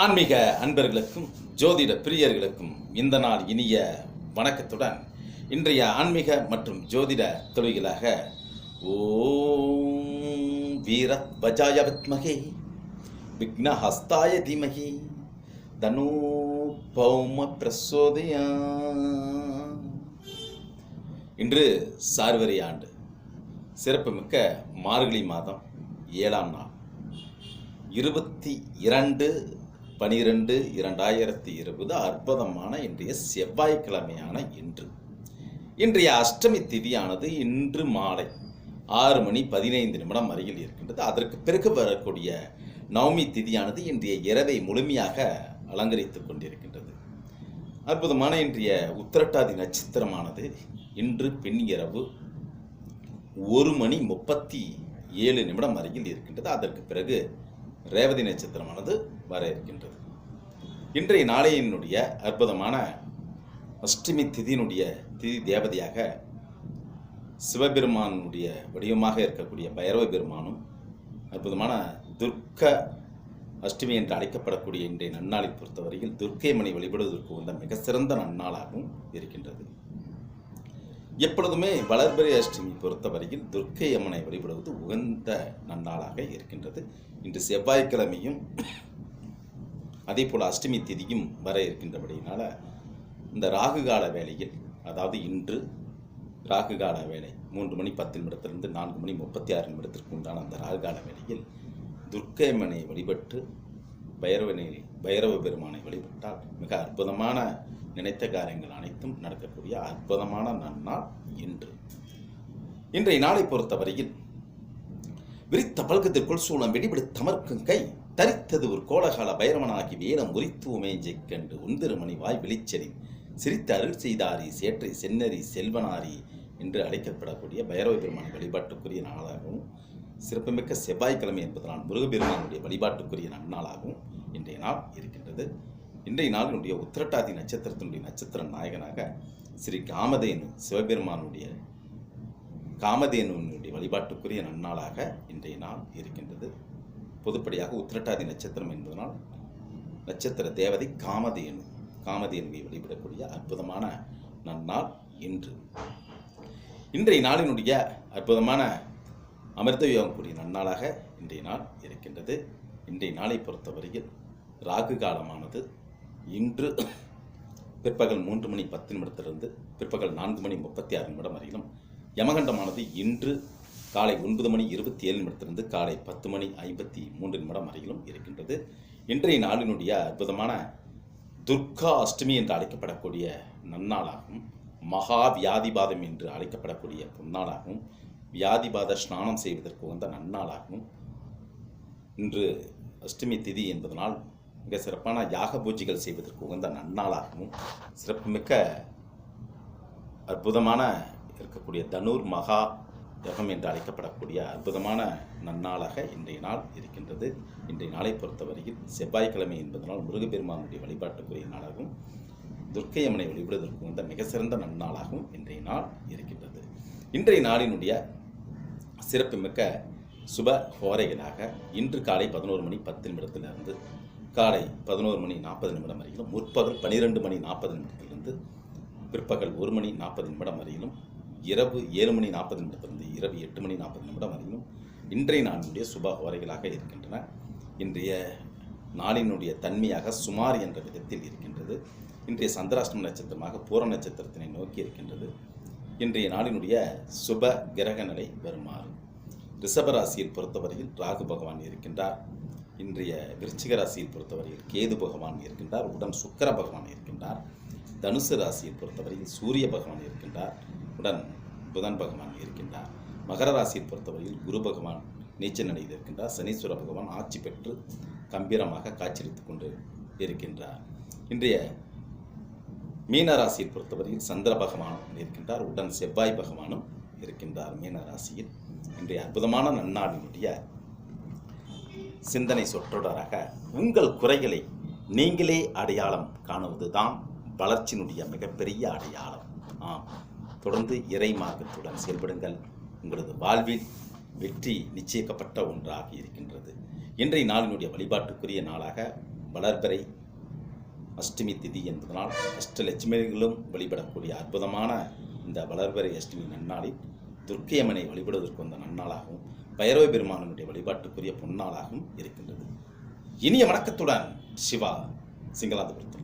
ஆன்மீக அன்பர்களுக்கும் ஜோதிட பிரியர்களுக்கும் இந்த நாள் இனிய வணக்கத்துடன் இன்றைய ஆன்மீக மற்றும் ஜோதிட தொழில்களாக ஓம் வீர வஜாய வித்மகே விக்னஹஸ்தாய தீமகி தனு பௌம பிரசோதயா. இன்று சார்வரி ஆண்டு சிறப்புமிக்க மார்கழி மாதம் 7ஆம் நாள் 22/12/2020 அற்புதமான இன்றைய செவ்வாய்க்கிழமையான இன்றைய அஷ்டமி திதியானது இன்று மாலை 6:15 அருகில் இருக்கின்றது. அதற்கு பிறகு வரக்கூடிய நவமி திதியானது இன்றைய இரவை முழுமையாக அலங்கரித்துக் கொண்டிருக்கின்றது. அற்புதமான இன்றைய உத்திரட்டாதி நட்சத்திரமானது இன்று பின் இரவு 1:37 அருகில் இருக்கின்றது. அதற்கு பிறகு ரேவதி நட்சத்திரமானது வர இருக்கின்றது. இன்றைய நாளையினுடைய அற்புதமான அஷ்டமி திதியினுடைய திதி தேவதையாக சிவபெருமானுடைய வடிவமாக இருக்கக்கூடிய பைரவ பெருமானும் அற்புதமான துர்க்க அஷ்டமி என்று அழைக்கப்படக்கூடிய இன்றைய நன்னாளை பொறுத்தவரையில் துர்க்கையம்மனை வழிபடுவதற்கு உள்ள மிக சிறந்த நன்னாளாகவும் இருக்கின்றது. எப்பொழுதுமே வளர்பிறை அஷ்டமி பொறுத்தவரையில் துர்க்கை அம்மனை வழிபடுவது உகந்த நன்னாளாக இருக்கின்றது. இன்று செவ்வாய்க்கிழமையும் அதே போல் அஷ்டமி திதியும் வர இருக்கின்றபடியினால இந்த ராகுகால வேளையில், அதாவது இன்று ராகுகால வேலை 3:10 4:36 உண்டான அந்த ராகுகால வேளையில் துர்க்கை அம்மனை வழிபட்டு பைரவ பெருமானை வழிபட்டால் மிக அற்புதமான நினைத்த காரியங்கள் அனைத்தும் நடக்கக்கூடிய அற்புதமான நன்னாள் இன்றைய நாளை பொறுத்தவரையில் விரித்த பல்கத்திற்குள் சூழம் வெடிபிடி தமர்க்கும் கை தரித்தது ஒரு கோலகால பைரவனாகி வேலம் உரித்துவமே ஜெக்கண்டு உந்திருமணி வாய் வெளிச்செறி சிரித்த அருள் செய்தாரி சேற்றை சென்னறி செல்வனாரி என்று அழைக்கப்படக்கூடிய பைரவ பெருமானை வழிபாட்டுக்குரிய நாளாகவும் சிறப்புமிக்க செவ்வாய்க்கிழமை என்பதனால் முருகப்பெருமானுடைய வழிபாட்டுக்குரிய நன்னாளாகவும் இன்றைய நாள் இருக்கின்றது. இன்றைய நாளினுடைய உத்திரட்டாதி நட்சத்திரத்தினுடைய நட்சத்திர நாயகனாக ஸ்ரீ காமதேனு சிவபெருமானுடைய காமதேனுடைய வழிபாட்டுக்குரிய நன்னாளாக இன்றைய நாள் இருக்கின்றது. பொதுப்படியாக உத்திரட்டாதி நட்சத்திரம் என்பதனால் நட்சத்திர தேவதை காமதேனுவை வழிபடக்கூடிய அற்புதமான நன்னாள் இன்றைய நாளினுடைய அற்புதமான அமிர்த யோகக்கூடிய நன்னாளாக இன்றைய நாள் இருக்கின்றது. இன்றைய நாளை பொறுத்தவரையில் ராகு காலமானது இன்று பிற்பகல் 3:10 பிற்பகல் 4:36 வரையிலும், யமகண்டமானது இன்று காலை 9:27 காலை 10:53 வரையிலும் இருக்கின்றது. இன்றைய நாளினுடைய அற்புதமான துர்கா அஷ்டமி என்று அழைக்கப்படக்கூடிய நன்னாளாகவும், மகா வியாதிபாதம் என்று அழைக்கப்படக்கூடிய பொன்னாளாகவும், வியாதிபாத ஸ்நானம் செய்வதற்கு உகந்த நன்னாளாகவும், இன்று அஷ்டமி திதி என்பதனால் மிக சிறப்பான யாக பூஜைகள் செய்வதற்கு உகந்த நன்னாளாகவும், சிறப்புமிக்க அற்புதமான இருக்கக்கூடிய தனுர் மகா யகம் என்று அழைக்கப்படக்கூடிய அற்புதமான நன்னாளாக இன்றைய நாள் இருக்கின்றது. இன்றைய நாளை பொறுத்தவரையில் செவ்வாய்க்கிழமை என்பதனால் முருகப்பெருமானுடைய வழிபாட்டுக்குரிய நாளாகவும் துர்க்கை அம்மனை வழிபடுவதற்கு உகந்த மிக சிறந்த நன்னாளாகவும் இன்றைய நாள் இருக்கின்றது. இன்றைய நாளினுடைய சிறப்புமிக்க சுப ஹோரைகளாக இன்று காலை 11:10 காலை 11:40 வரையிலும், முற்பகல் 12:40 பிற்பகல் 1:40 வரையிலும், இரவு 7:40 இரவு 8:40 வரையிலும் இன்றைய நாளினுடைய சுப ஹோரைகளாக இருக்கின்றன. இன்றைய நாளினுடைய தன்மையாக சுமார் என்ற விதத்தில் இருக்கின்றது. இன்றைய சந்திராஷ்டம நட்சத்திரமாக பூர நட்சத்திரத்தினை நோக்கி இருக்கின்றது. இன்றைய நாளினுடைய சுப கிரக நிலை வருமாறு ரிஷபராசியில் பொறுத்தவரையில் ராகு பகவான் இருக்கின்றார். இன்றைய விருச்சிக ராசியில் பொறுத்தவரையில் கேது பகவான் இருக்கின்றார். உடன் சுக்கிர பகவான் இருக்கின்றார். தனுசு ராசியில் பொறுத்தவரையில் சூரிய பகவான் இருக்கின்றார். உடன் புதன் பகவான் இருக்கின்றார். மகர ராசியில் பொறுத்தவரையில் குரு பகவான் நீச்ச நிலையில் இருக்கின்றார். சனீஸ்வர பகவான் ஆட்சி பெற்று கம்பீரமாக காட்சியளித்துக் கொண்டு இருக்கின்றார். இன்றைய மீன ராசியில் பொறுத்தவரையில் சந்திர பகவான் இருக்கின்றார். உடன் செவ்வாய் பகவானும் இருக்கின்றார் மீன ராசியில். இன்றைய அற்புதமான நன்னாளினுடைய சிந்தனை சொற்றொடராக உங்கள் குறைகளை நீங்களே அடையாளம் காணுவதுதான் வளர்ச்சியினுடைய மிகப்பெரிய அடையாளம். தொடர்ந்து இறை மார்க்கத்துடன் செயல்படுங்கள். உங்களது வாழ்வில் வெற்றி நிச்சயிக்கப்பட்ட ஒன்றாக இருக்கின்றது. இன்றைய நாளினுடைய வழிபாட்டுக்குரிய நாளாக வளர்பிறை அஷ்டமி திதி என்பதனால் அஷ்டலட்சுமிகளும் வழிபடக்கூடிய அற்புதமான இந்த வளர்பிறை அஷ்டமி நன்னாளில் துர்க்கை அம்மனை வழிபடுவதற்கு வந்த நன்னாளாகவும் பைரவ பெருமானுடைய வழிபாட்டுக்குரிய பொன்னாளாகவும் இருக்கின்றது. இனிய வணக்கத்துடன் சிவா, சிங்களாந்தபுரத்து.